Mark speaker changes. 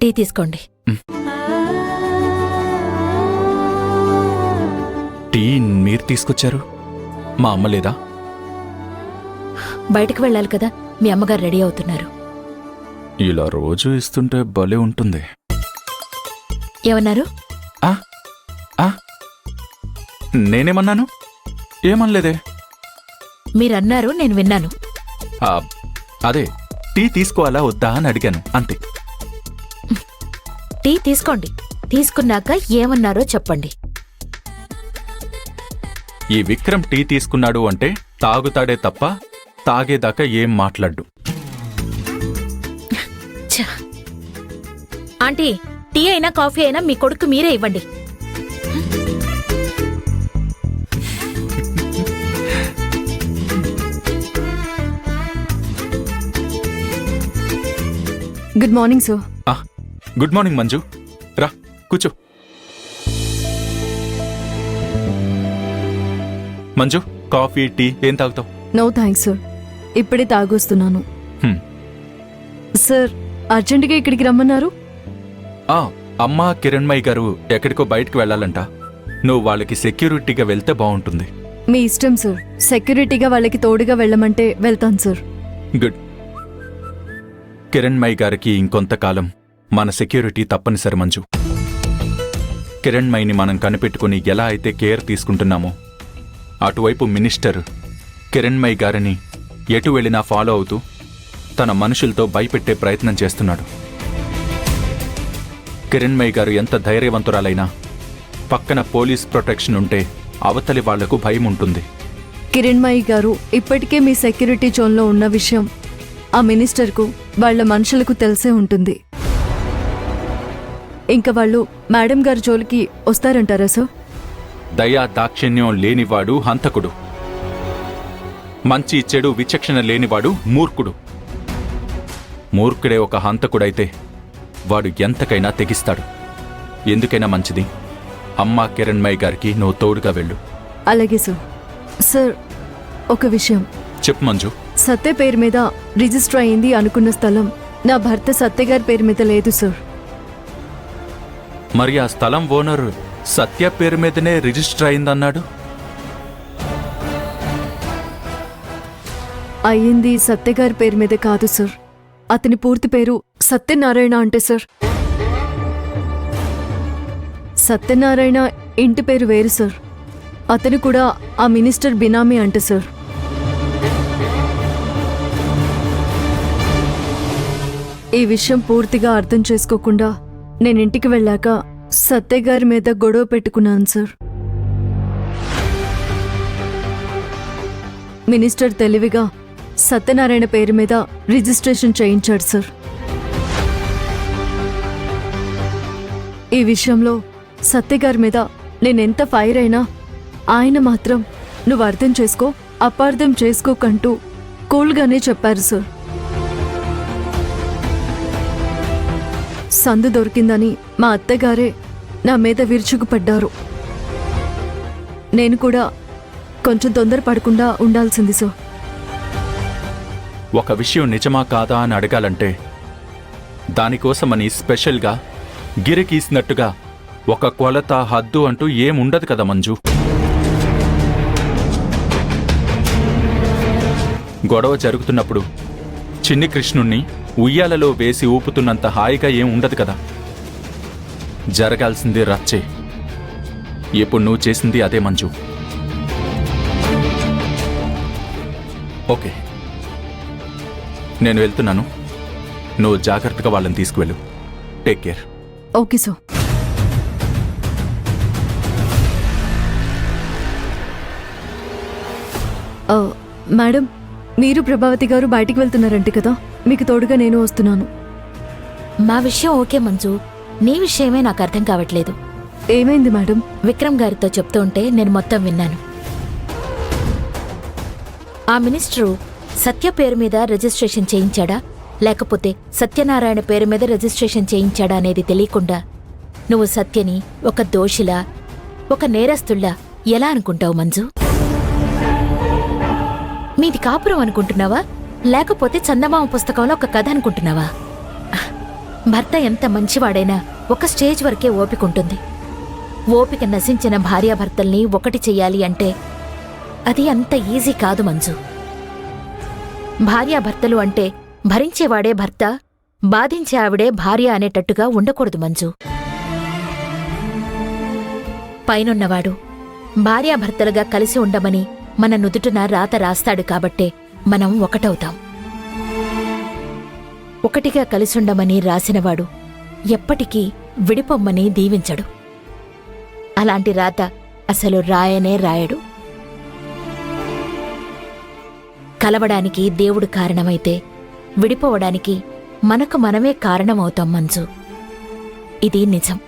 Speaker 1: Tea తీసుకోండి.
Speaker 2: Tea మీరు తీసుకొచ్చారు? మా అమ్మ లేదా?
Speaker 1: బయటకు వెళ్ళాలి కదా, మీ అమ్మగారు రెడీ అవుతున్నారు.
Speaker 2: ఇలా రోజు ఇస్తుంటే భలే ఉంటుంది.
Speaker 1: ఏమన్నారు?
Speaker 2: నేనేమన్నాను? ఏమనలేదే.
Speaker 1: మీరన్నారు, నేను విన్నాను.
Speaker 2: అదే టీ తీసుకోవాలా వద్దా అని అడిగాను, అంతే.
Speaker 1: టీ తీసుకోండి. తీసుకున్నాక ఏమన్నారో చెప్పండి.
Speaker 2: ఈ విక్రమ్ టీ తీసుకున్నాడు అంటే తాగుతాడే తప్ప తాగేదాకా ఏం మాట్లాడ్డు.
Speaker 1: ఆంటీ, టీ అయినా కాఫీ అయినా మీ కొడుకు మీరే ఇవ్వండి.
Speaker 3: Good morning sir.
Speaker 2: Good morning Manju, రా కూర్చో. మంజు, కాఫీ టీ ఏం తాగుతావు?
Speaker 3: నో థ్యాంక్స్ సార్, ఇప్పుడే తాగొస్తున్నాను. సార్, అర్జెంటుగా ఇక్కడికి రమ్మన్నారు.
Speaker 2: అమ్మా కిరణ్మయ్య గారు ఎక్కడికో బయటకు వెళ్ళాలంట. నువ్వు వాళ్ళకి సెక్యూరిటీగా వెళ్తే బాగుంటుంది.
Speaker 3: మీ ఇష్టం సార్. సెక్యూరిటీగా వాళ్ళకి తోడుగా వెళ్ళమంటే వెళ్తాను సార్.
Speaker 2: గుడ్. కిరణ్మయ్య గారికి ఇంకొంతకాలం మన సెక్యూరిటీ తప్పనిసరి మంజు. కిరణ్మయ్యని మనం కనిపెట్టుకుని ఎలా అయితే కేర్ తీసుకుంటున్నామో, అటువైపు మినిస్టర్ కిరణ్మయ్య గారిని ఎటు వెళ్ళినా ఫాలో అవుతూ తన మనుషులతో భయపెట్టే ప్రయత్నం చేస్తున్నాడు. కిరణ్మయ్య గారు ఎంత ధైర్యవంతురాలైనా పక్కన పోలీస్ ప్రొటెక్షన్ ఉంటే అవతలి వాళ్లకు భయం ఉంటుంది.
Speaker 3: కిరణ్మయ్య గారు ఇప్పటికే మీ సెక్యూరిటీ జోన్లో ఉన్న విషయం ఆ మినిస్టర్కు, వాళ్ల మనుషులకు తెలిసే ఉంటుంది. ఇంకా వాళ్ళు మేడం గారి జోలికి వస్తారంటారా సార్?
Speaker 2: దయా దాక్షిణ్యం లేనివాడు హంతకుడు, మంచి చెడు విచక్షణ లేనివాడు మూర్ఖుడు. మూర్ఖుడే ఒక హంతకుడైతే వాడు ఎంతకైనా తెగిస్తాడు. ఎందుకైనా మంచిది అమ్మా కిరణ్మయ్య గారికి నువ్వు తోడుగా వెళ్ళు.
Speaker 3: అలాగే సార్. సార్, ఒక విషయం
Speaker 2: చెప్పు మంజు.
Speaker 3: సత్య పేరు మీద రిజిస్టర్ అయింది అనుకున్న స్థలం నా భర్త సత్య గారి పేరు మీద లేదు సార్.
Speaker 2: మరి ఆ స్థలం ఓనర్ సత్య పేరు మీదనే రిజిస్టర్ అయిందన్నాడు.
Speaker 3: అయ్యింది సత్య గారి పేరు మీద కాదు సార్. అతని పూర్తి పేరు సత్యనారాయణ అంటే సార్. సత్యనారాయణ ఇంటి పేరు వేరు సార్. అతను కూడా ఆ మినిస్టర్ బినామీ అంటే సార్. ఈ విషయం పూర్తిగా అర్థం చేసుకోకుండా నేను ఇంటికి వెళ్ళాక సత్య గారి మీద గొడవ పెట్టుకున్నాను సార్. మినిస్టర్ తెలివిగా సత్యనారాయణ పేరు మీద రిజిస్ట్రేషన్ చేయించాడు సార్. ఈ విషయంలో సత్య గారి మీద నేనెంత ఫైర్ అయినా ఆయన మాత్రం నువ్వు అర్థం చేసుకో, అపార్థం చేసుకోకంటూ కూల్గానే చెప్పారు సార్. సందు దొరికిందని మా అత్తగారే నా మీద విరుచుకుపడ్డారు. నేను కూడా కొంచెం తొందరపడకుండా ఉండాల్సింది సార్.
Speaker 2: ఒక విషయం నిజమా కాదా అని అడగాలంటే దానికోసమని స్పెషల్గా గిరికీసినట్టుగా ఒక కొలత హద్దు అంటూ ఏముండదు కదా మంజు. గొడవ జరుగుతున్నప్పుడు చిన్ని కృష్ణుణ్ణి ఉయ్యాలలో వేసి ఊపుతున్నంత హాయిగా ఏం ఉండదు కదా. జరగాల్సింది రచ్చే. ఇప్పుడు నువ్వు చేసింది అదే మంజు. ఓకే, నేను వెళ్తున్నాను. నువ్వు జాగ్రత్తగా వాళ్ళని తీసుకువెళ్ళు. Take care.
Speaker 3: Okay sir. Madam, మీరు ప్రభావతి గారు బయటికి వెళ్తున్నారంటే కదా, మీకు తోడుగా నేను వస్తున్నాను.
Speaker 1: మా విషయం ఓకే మంజు, నీ విషయమే నాకు అర్థం కావట్లేదు.
Speaker 3: ఏమైంది మేడం?
Speaker 1: విక్రమ్ గారితో చెప్తూ ఉంటే నేను మొత్తం విన్నాను. ఆ మినిస్టరు సత్య పేరు మీద రిజిస్ట్రేషన్ చేయించాడా, లేకపోతే సత్యనారాయణ పేరు మీద రిజిస్ట్రేషన్ చేయించాడా అనేది తెలియకుండా నువ్వు సత్యని ఒక దోషిలా, ఒక నేరస్తుల్లా ఎలా అనుకుంటావు మంజు? మీది కాపురం అనుకుంటున్నావా, లేకపోతే చందమామ పుస్తకంలో ఒక కథ అనుకుంటున్నావా? భర్త ఎంత మంచివాడైనా ఒక స్టేజ్ వరకే ఓపికంటుంది. ఓపిక నశించిన భార్యాభర్తల్ని ఒకటి చెయ్యాలి అంటే అది అంత ఈజీ కాదు మంజు. భార్యాభర్తలు అంటే భరించేవాడే భర్త, బాధించే ఆవిడే భార్య అనేటట్టుగా ఉండకూడదు మంజు. పైనున్నవాడు భార్యాభర్తలుగా కలిసి ఉండమని మన నుదుటిన రాత రాస్తాడు కాబట్టే మనం ఒకటవుతాం. ఒకటిగా కలిసుండమని రాసినవాడు ఎప్పటికీ విడిపొమ్మని దీవించడు. అలాంటి రాత అసలు రాయనే రాయడు. కలవడానికి దేవుడు కారణమైతే విడిపోవడానికి మనకు మనమే కారణమవుతాం మంజు. ఇది నిజం.